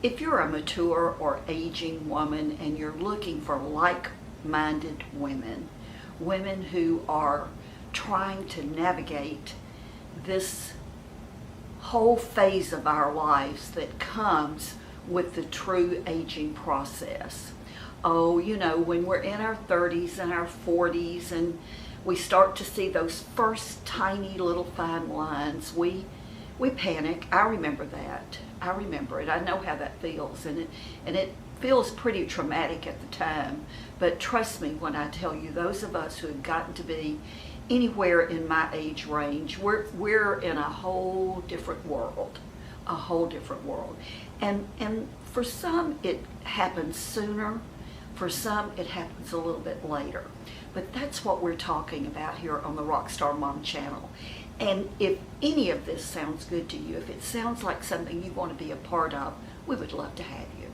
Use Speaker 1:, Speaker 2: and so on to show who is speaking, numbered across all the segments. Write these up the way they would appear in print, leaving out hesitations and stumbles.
Speaker 1: If you're a mature or aging woman and you're looking for like-minded women, women who are trying to navigate this whole phase of our lives that comes with the true aging process. Oh, you know, when we're in our 30s and our 40s and we start to see those first tiny little fine lines, we panic. I remember that. I remember it. I know how that feels, and it feels pretty traumatic at the time. But trust me when I tell you, those of us who have gotten to be anywhere in my age range, we're in a whole different world, a whole different world. And for some it happens sooner, for some it happens a little bit later. But that's what we're talking about here on the Rockstar Mom channel. And if any of this sounds good to you, if it sounds like something you want to be a part of, we would love to have you.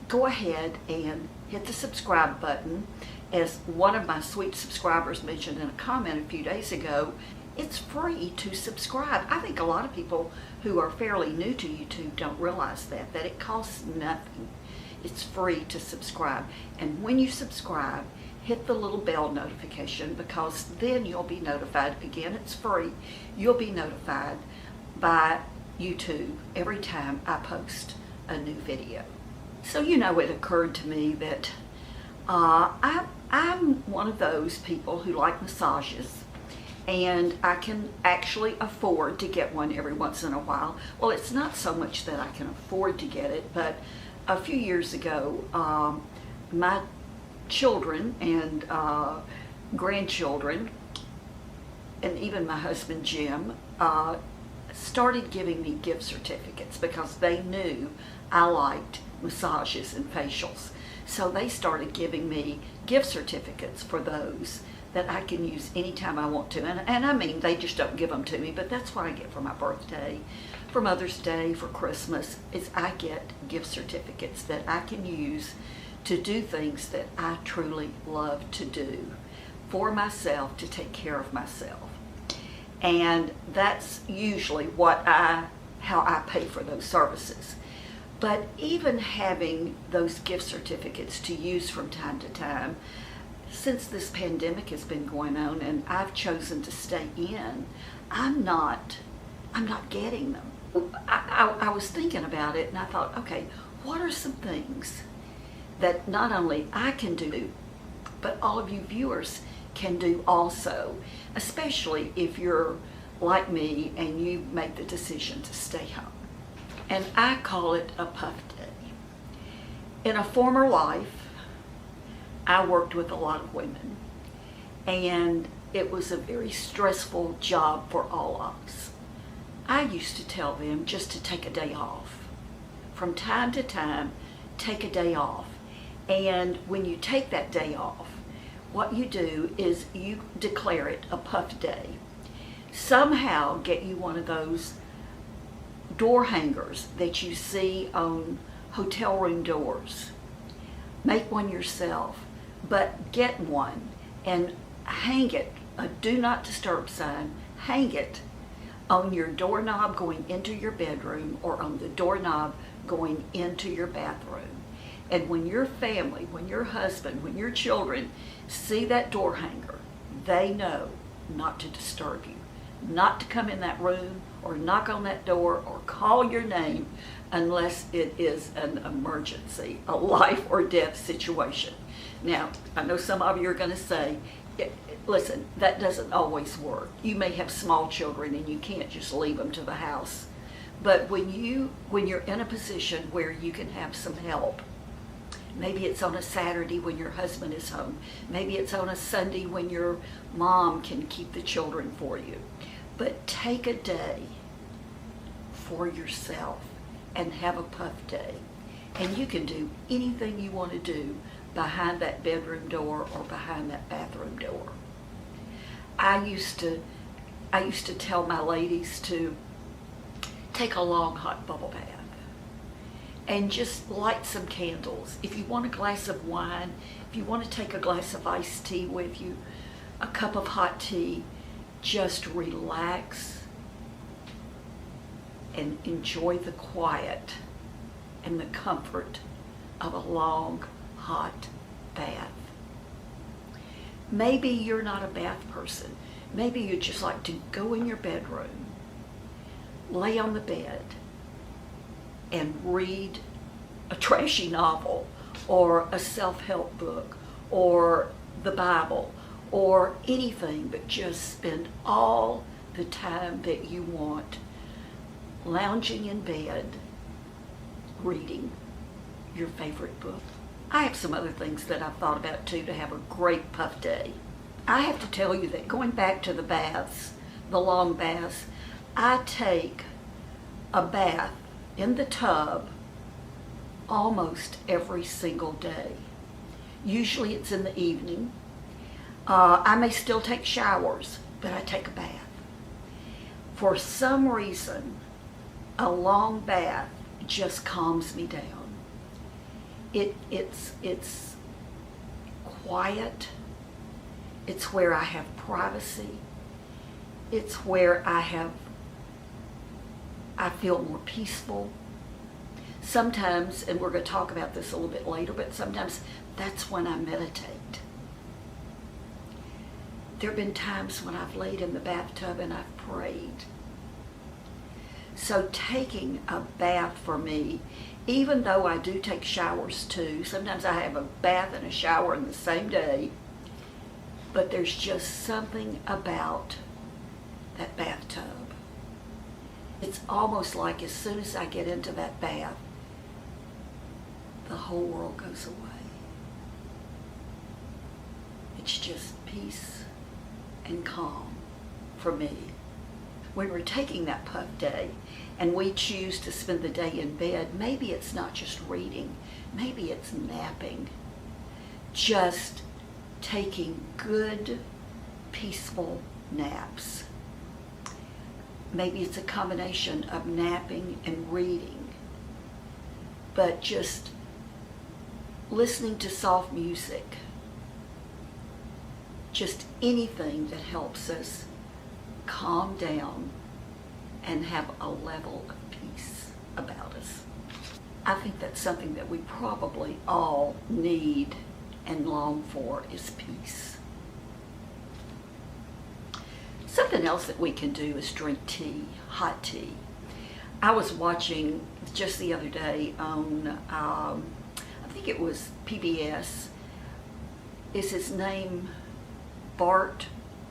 Speaker 1: Go ahead and hit the subscribe button. As one of my sweet subscribers mentioned in a comment a few days ago, it's free to subscribe. I think a lot of people who are fairly new to YouTube don't realize that it costs nothing. It's free to subscribe. And when you subscribe, hit the little bell notification, because then you'll be notified. Again, it's free. You'll be notified by YouTube every time I post a new video. So, you know, it occurred to me that I'm one of those people who like massages, and I can actually afford to get one every once in a while. Well, it's not so much that I can afford to get it, but a few years ago, my children and grandchildren, and even my husband Jim, started giving me gift certificates because they knew I liked massages and facials. So they started giving me gift certificates for those that I can use anytime I want to. And I mean, they just don't give them to me, but that's what I get for my birthday, for Mother's Day, for Christmas, is I get gift certificates that I can use to do things that I truly love to do for myself, to take care of myself. And that's usually how I pay for those services. But even having those gift certificates to use from time to time, since this pandemic has been going on and I've chosen to stay in, I'm not getting them. I was thinking about it and I thought, okay, what are some things that not only I can do, but all of you viewers can do also, especially if you're like me and you make the decision to stay home. And I call it a puff day. In a former life, I worked with a lot of women, and it was a very stressful job for all of us. I used to tell them just to take a day off. From time to time, take a day off. And when you take that day off, what you do is you declare it a puff day. Somehow get you one of those door hangers that you see on hotel room doors. Make one yourself, but get one and hang it, a do not disturb sign, hang it on your doorknob going into your bedroom or on the doorknob going into your bathroom. And when your family, when your husband, when your children see that door hanger, they know not to disturb you, not to come in that room or knock on that door or call your name unless it is an emergency, a life or death situation. Now, I know some of you are going to say, listen, that doesn't always work. You may have small children and you can't just leave them to the house. But when you're in a position where you can have some help, maybe it's on a Saturday when your husband is home. Maybe it's on a Sunday when your mom can keep the children for you. But take a day for yourself and have a puff day. And you can do anything you want to do behind that bedroom door or behind that bathroom door. I used to tell my ladies to take a long hot bubble bath and just light some candles. If you want a glass of wine, if you want to take a glass of iced tea with you, a cup of hot tea, just relax and enjoy the quiet and the comfort of a long, hot bath. Maybe you're not a bath person. Maybe you just like to go in your bedroom, lay on the bed, and read a trashy novel or a self-help book or the Bible or anything, but just spend all the time that you want lounging in bed reading your favorite book. I have some other things that I've thought about too to have a great puff day. I have to tell you that going back to the baths, the long baths, I take a bath in the tub almost every single day. Usually it's in the evening. I may still take showers, but I take a bath. For some reason, a long bath just calms me down. It's quiet. It's where I have privacy. It's where I feel more peaceful. Sometimes, and we're going to talk about this a little bit later, but sometimes that's when I meditate. There have been times when I've laid in the bathtub and I've prayed. So taking a bath for me, even though I do take showers too, sometimes I have a bath and a shower in the same day, but there's just something about that bathtub. It's almost like as soon as I get into that bath, the whole world goes away. It's just peace and calm for me. When we're taking that puff day and we choose to spend the day in bed, maybe it's not just reading, maybe it's napping. Just taking good, peaceful naps. Maybe it's a combination of napping and reading, but just listening to soft music, just anything that helps us calm down and have a level of peace about us. I think that's something that we probably all need and long for is peace. Something else that we can do is drink tea, hot tea. I was watching just the other day on, I think it was PBS. Is his name Bart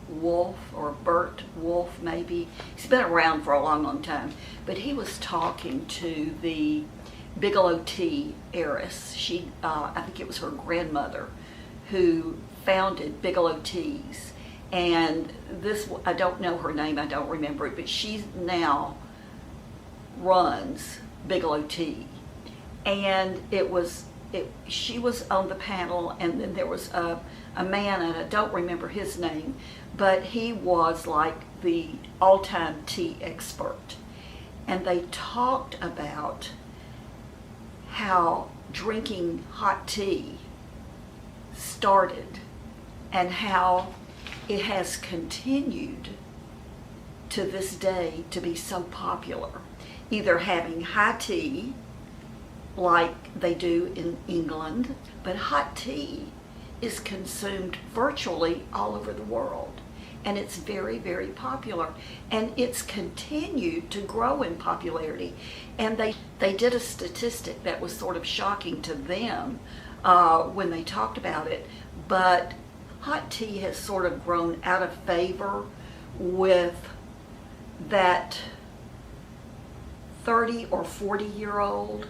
Speaker 1: Wolf or Bert Wolf maybe? He's been around for a long, long time. But he was talking to the Bigelow tea heiress. She, I think it was her grandmother who founded Bigelow Teas. And this, I don't know her name, I don't remember it, but she now runs Bigelow Tea. And she was on the panel, and then there was a man, and I don't remember his name, but he was like the all-time tea expert. And they talked about how drinking hot tea started and how it has continued to this day to be so popular. Either having high tea like they do in England, but hot tea is consumed virtually all over the world. And it's very, very popular. And it's continued to grow in popularity. And they did a statistic that was sort of shocking to them when they talked about it. But hot tea has sort of grown out of favor with that 30 or 40-year-old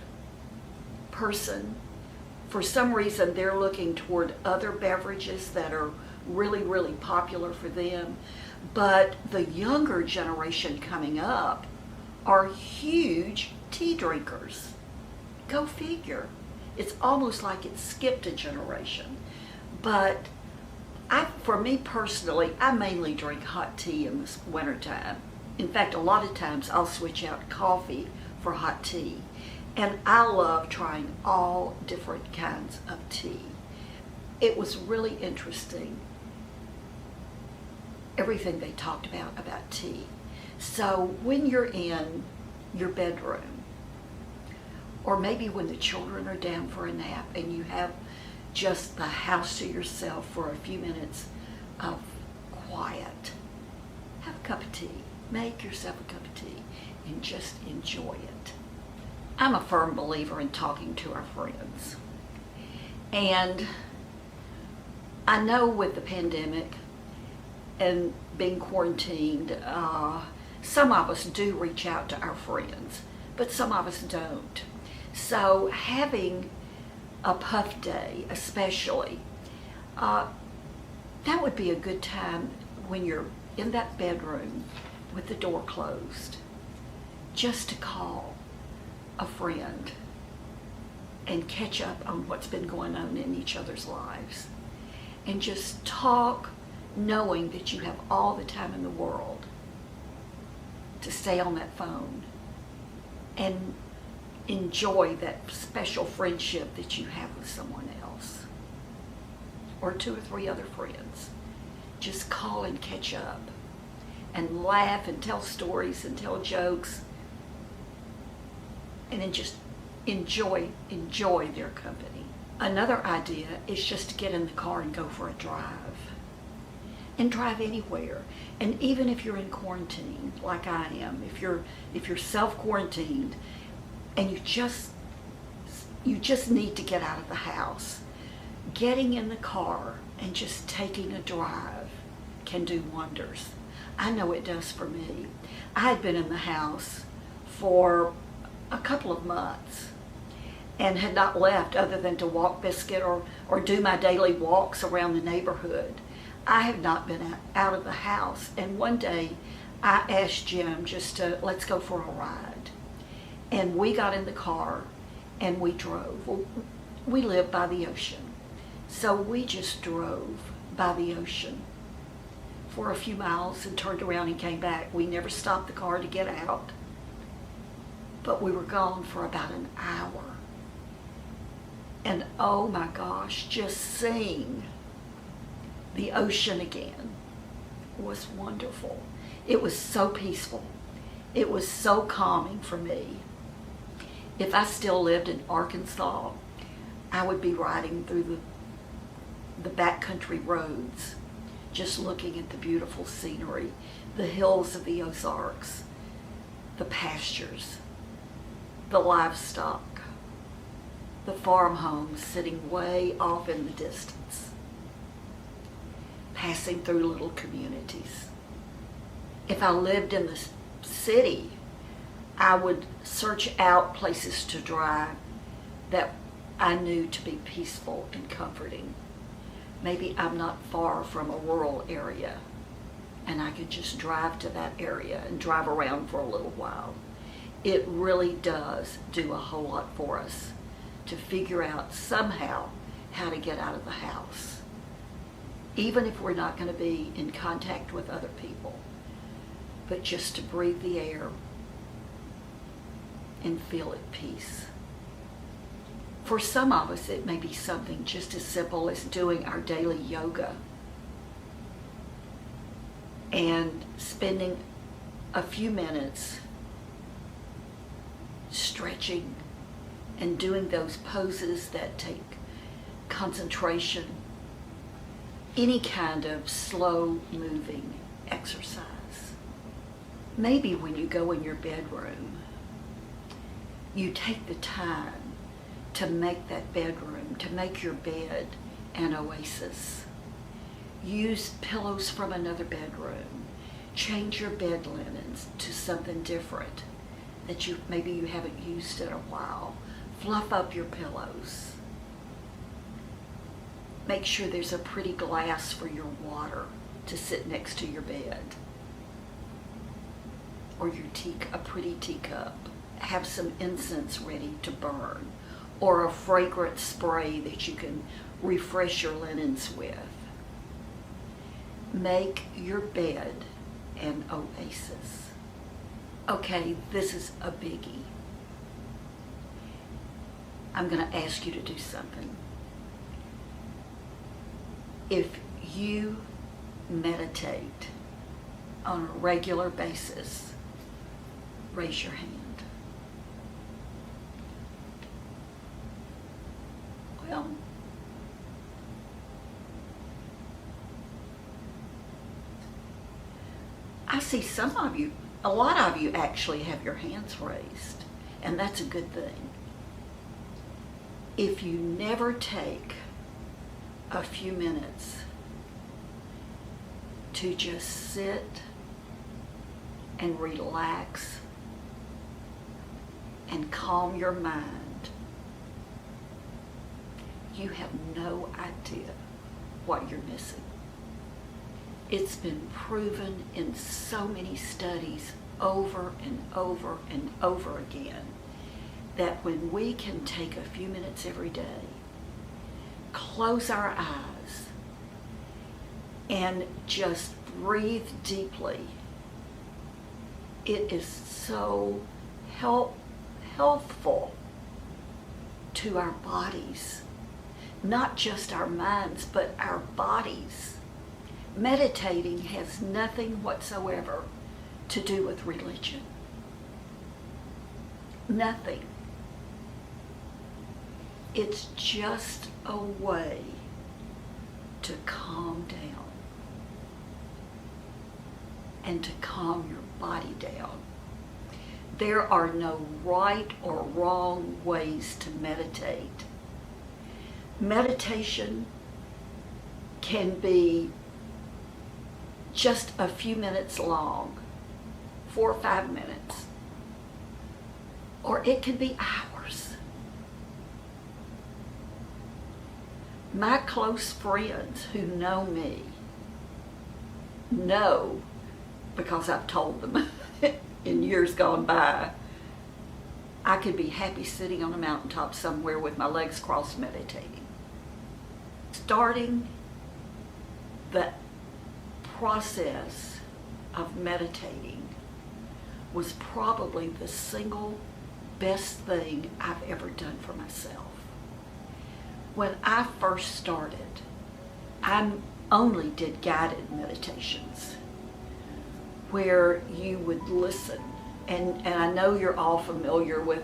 Speaker 1: person. For some reason, they're looking toward other beverages that are really, really popular for them. But the younger generation coming up are huge tea drinkers. Go figure. It's almost like it skipped a generation. But for me personally, I mainly drink hot tea in the wintertime. In fact, a lot of times I'll switch out coffee for hot tea. And I love trying all different kinds of tea. It was really interesting, everything they talked about tea. So when you're in your bedroom, Or maybe when the children are down for a nap and you have just the house to yourself for a few minutes of quiet. Have a cup of tea. Make yourself a cup of tea and just enjoy it. I'm a firm believer in talking to our friends. And I know with the pandemic and being quarantined, some of us do reach out to our friends, but some of us don't. So having a puff day especially, that would be a good time when you're in that bedroom with the door closed, just to call a friend and catch up on what's been going on in each other's lives. And just talk knowing that you have all the time in the world to stay on that phone and enjoy that special friendship that you have with someone else. Or 2 or 3 other friends. Just call and catch up and laugh and tell stories and tell jokes, and then just enjoy their company. Another idea is just to get in the car and go for a drive. And drive anywhere. And even if you're in quarantine, like I am, if you're self-quarantined and you just need to get out of the house, getting in the car and just taking a drive can do wonders. I know it does for me. I had been in the house for a couple of months and had not left other than to walk Biscuit or do my daily walks around the neighborhood. I have not been out of the house. And one day I asked Jim just to, let's go for a ride. And we got in the car and we drove. Well, we live by the ocean. So we just drove by the ocean for a few miles and turned around and came back. We never stopped the car to get out. But we were gone for about an hour. And oh my gosh, just seeing the ocean again was wonderful. It was so peaceful. It was so calming for me. If I still lived in Arkansas, I would be riding through the backcountry roads, just looking at the beautiful scenery, the hills of the Ozarks, the pastures, the livestock, the farm homes sitting way off in the distance, passing through little communities. If I lived in the city, I would search out places to drive that I knew to be peaceful and comforting. Maybe I'm not far from a rural area and I could just drive to that area and drive around for a little while. It really does do a whole lot for us to figure out somehow how to get out of the house, even if we're not going to be in contact with other people, but just to breathe the air and feel at peace. For some of us, it may be something just as simple as doing our daily yoga and spending a few minutes stretching and doing those poses that take concentration, any kind of slow moving exercise. Maybe when you go in your bedroom, you take the time to make that bedroom, to make your bed an oasis. Use pillows from another bedroom. Change your bed linens to something different that maybe you haven't used in a while. Fluff up your pillows. Make sure there's a pretty glass for your water to sit next to your bed. Or a pretty teacup. Have some incense ready to burn, or a fragrant spray that you can refresh your linens with. Make your bed an oasis. Okay, this is a biggie. I'm going to ask you to do something. If you meditate on a regular basis, raise your hand. see some of you, a lot of you actually have your hands raised, and that's a good thing. If you never take a few minutes to just sit and relax and calm your mind, you have no idea what you're missing. It's been proven in so many studies over and over and over again that when we can take a few minutes every day, close our eyes, and just breathe deeply, it is so healthful to our bodies, not just our minds, but our bodies. Meditating has nothing whatsoever to do with religion. Nothing. It's just a way to calm down and to calm your body down. There are no right or wrong ways to meditate. Meditation can be just a few minutes long, 4 or 5 minutes, or it can be hours. My close friends who know me know, because I've told them in years gone by, I could be happy sitting on a mountaintop somewhere with my legs crossed meditating. Starting the process of meditating was probably the single best thing I've ever done for myself. When I first started, I only did guided meditations where you would listen, and I know you're all familiar with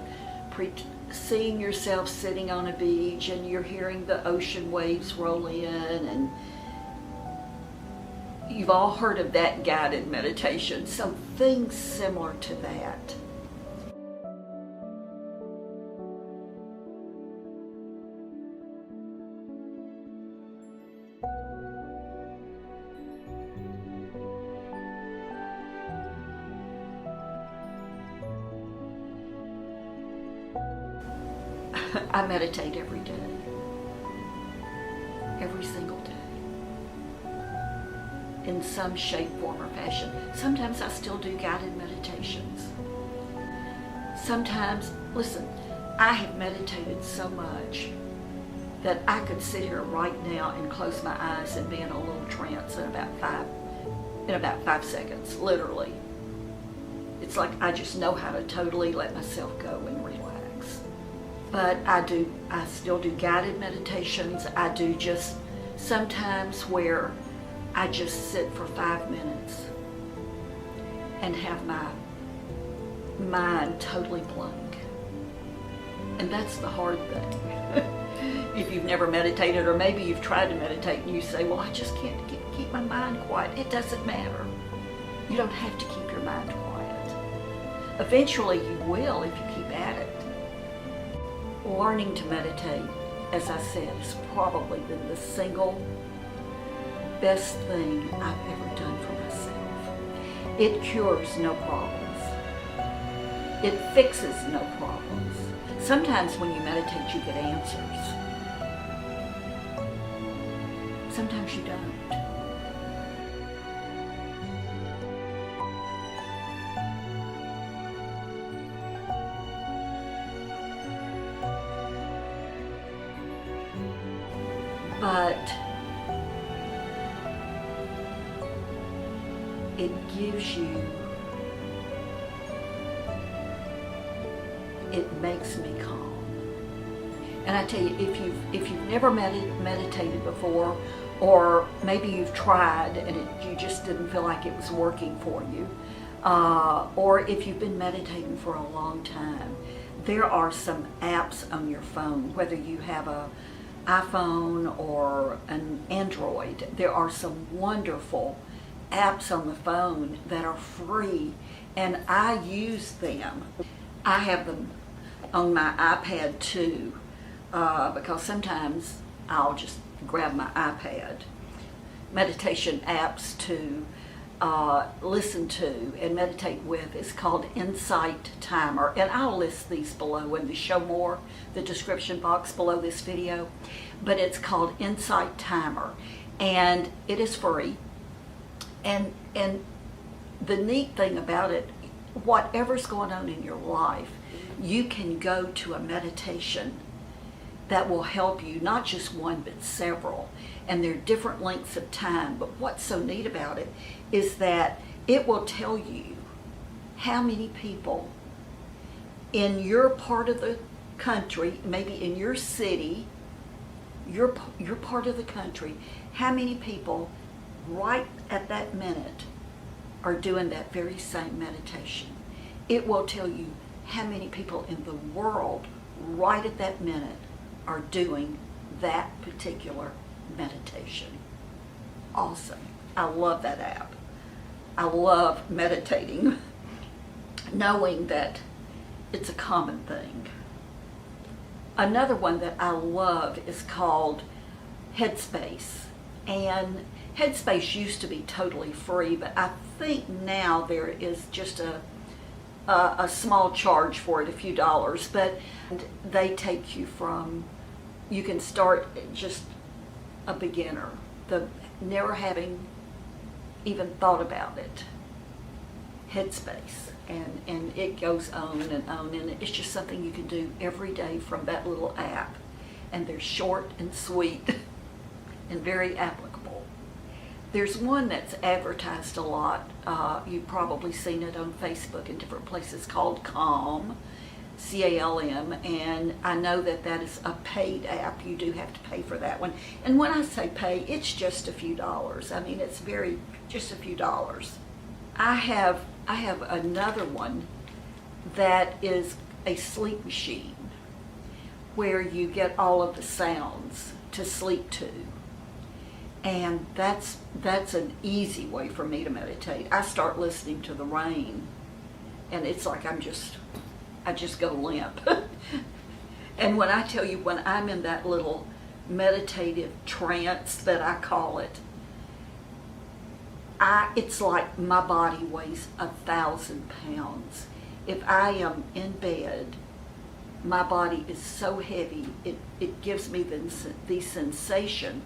Speaker 1: seeing yourself sitting on a beach and you're hearing the ocean waves roll in, and you've all heard of that guided meditation. So things similar to that. I meditate every day, every single day, in some shape, form, or fashion. Sometimes I still do guided meditations. Sometimes, listen, I have meditated so much that I could sit here right now and close my eyes and be in a little trance in about 5 seconds, literally. It's like I just know how to totally let myself go and relax. But I still do guided meditations. I do just sometimes where I just sit for 5 minutes and have my mind totally blank. And that's the hard thing. If you've never meditated, or maybe you've tried to meditate and you say, well, I just can't keep my mind quiet. It doesn't matter. You don't have to keep your mind quiet. Eventually you will if you keep at it. Learning to meditate, as I said, has probably been the single best thing I've ever done for myself. It cures no problems. It fixes no problems. Sometimes when you meditate, you get answers. Sometimes you don't. But it gives you, it makes me calm. And I tell you, if you've never meditated before, or maybe you've tried and you just didn't feel like it was working for you, or if you've been meditating for a long time, there are some apps on your phone, whether you have a iPhone or an Android. There are some wonderful apps on the phone that are free, and I use them. I have them on my iPad too, because sometimes I'll just grab my iPad. Meditation apps to listen to and meditate with is called Insight Timer, and I'll list these below in the show more, the description box below this video, but it's called Insight Timer, and it is free. And the neat thing about it, whatever's going on in your life, you can go to a meditation that will help you, not just one but several, and they're different lengths of time. But what's so neat about it is that it will tell you how many people in your part of the country, maybe in your city, your part of the country, how many people right at that minute are doing that very same meditation. It will tell you how many people in the world right at that minute are doing that particular meditation. Awesome. I love that app. I love meditating, knowing that it's a common thing. Another one that I love is called Headspace. And Headspace used to be totally free, but I think now there is just a small charge for it, a few dollars, but they take you from, you can start just a beginner, never having even thought about it. Headspace, and it goes on, and it's just something you can do every day from that little app, and they're short and sweet and very applicable. There's one that's advertised a lot, you've probably seen it on Facebook and different places, called Calm, C-A-L-M, and I know that that is a paid app. You do have to pay for that one. And when I say pay, it's just a few dollars. I mean, it's just a few dollars. I have another one that is a sleep machine where you get all of the sounds to sleep to. And that's an easy way for me to meditate. I start listening to the rain, and it's like I just go limp. And when I tell you, when I'm in that little meditative trance that I call it, it's like my body weighs 1,000 pounds. If I am in bed, my body is so heavy, it gives me the sensation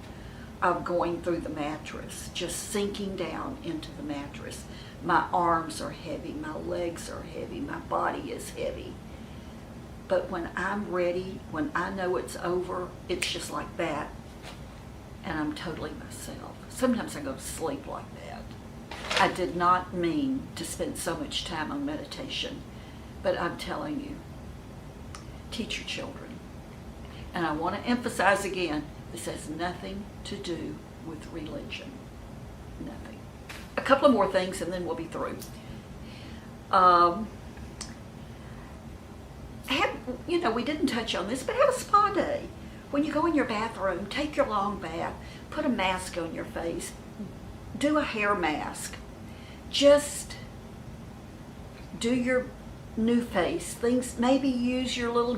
Speaker 1: of going through the mattress, just sinking down into the mattress. My arms are heavy, my legs are heavy, my body is heavy. But when I'm ready, when I know it's over, it's just like that, and I'm totally myself. Sometimes I go to sleep like that. I did not mean to spend so much time on meditation, but I'm telling you, teach your children. And I want to emphasize again, this has nothing to do with religion. Nothing. A couple of more things and then we'll be through. We didn't touch on this, but have a spa day. When you go in your bathroom, take your long bath, put a mask on your face, do a hair mask. Just do your new face, things, maybe use your little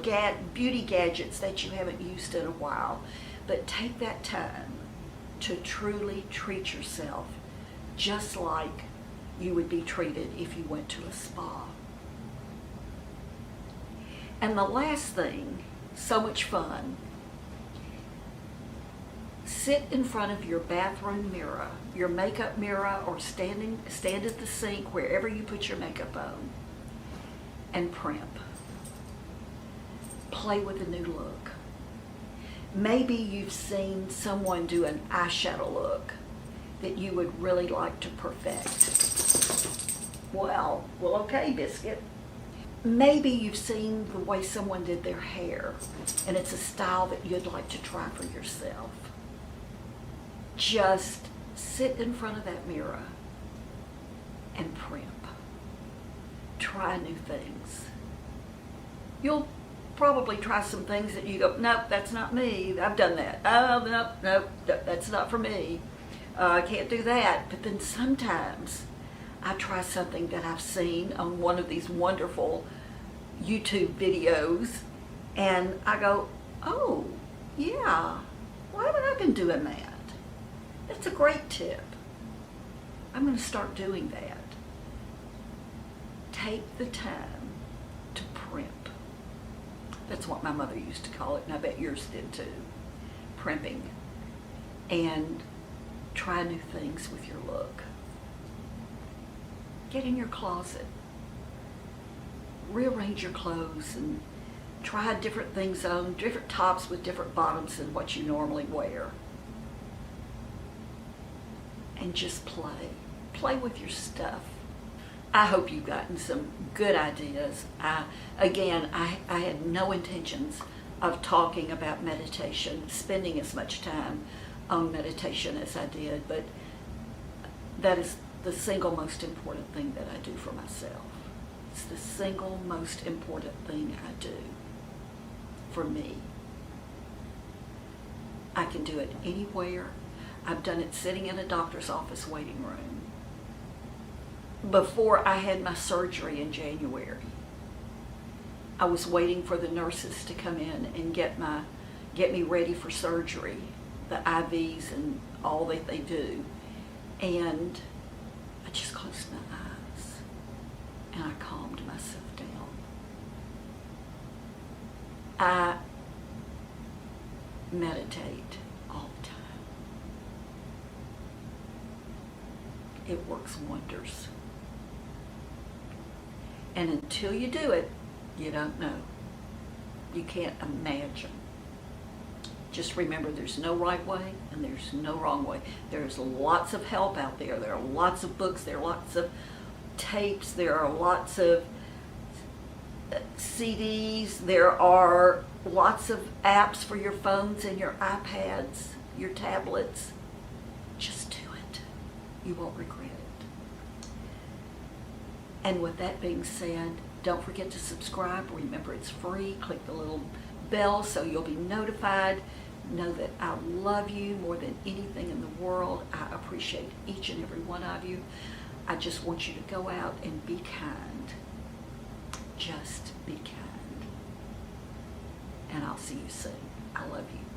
Speaker 1: beauty gadgets that you haven't used in a while, but take that time to truly treat yourself just like you would be treated if you went to a spa. And the last thing, so much fun, sit in front of your bathroom mirror, your makeup mirror, or stand at the sink, wherever you put your makeup on, and primp. Play with a new look. Maybe you've seen someone do an eyeshadow look that you would really like to perfect. Well, okay, Biscuit. Maybe you've seen the way someone did their hair, and it's a style that you'd like to try for yourself. Just sit in front of that mirror and primp. Try new things. You'll probably try some things that you go, nope, that's not me. I've done that. Oh, nope, that's not for me. I can't do that. But then sometimes I try something that I've seen on one of these wonderful YouTube videos, and I go, oh, yeah, why haven't I been doing that? That's a great tip. I'm going to start doing that. Take the time to primp. That's what my mother used to call it, and I bet yours did too. Primping. And try new things with your look. Get in your closet. Rearrange your clothes and try different things on, different tops with different bottoms than what you normally wear. And just play. Play with your stuff. I hope you've gotten some good ideas. Again, I had no intentions of talking about meditation, spending as much time on meditation as I did, but that is the single most important thing that I do for myself. It's the single most important thing I do for me. I can do it anywhere. I've done it sitting in a doctor's office waiting room. Before I had my surgery in January, I was waiting for the nurses to come in and get me ready for surgery, the IVs and all that they do. And I just closed my eyes and I calmed myself down. I meditate all the time. It works wonders. And until you do it, you don't know. You can't imagine. Just remember, there's no right way and there's no wrong way. There's lots of help out there. There are lots of books. There are lots of tapes. There are lots of CDs. There are lots of apps for your phones and your iPads, your tablets. Just do it. You won't regret it. And with that being said, don't forget to subscribe. Remember, it's free. Click the little bell so you'll be notified. Know that I love you more than anything in the world. I appreciate each and every one of you. I just want you to go out and be kind. Just be kind. And I'll see you soon. I love you.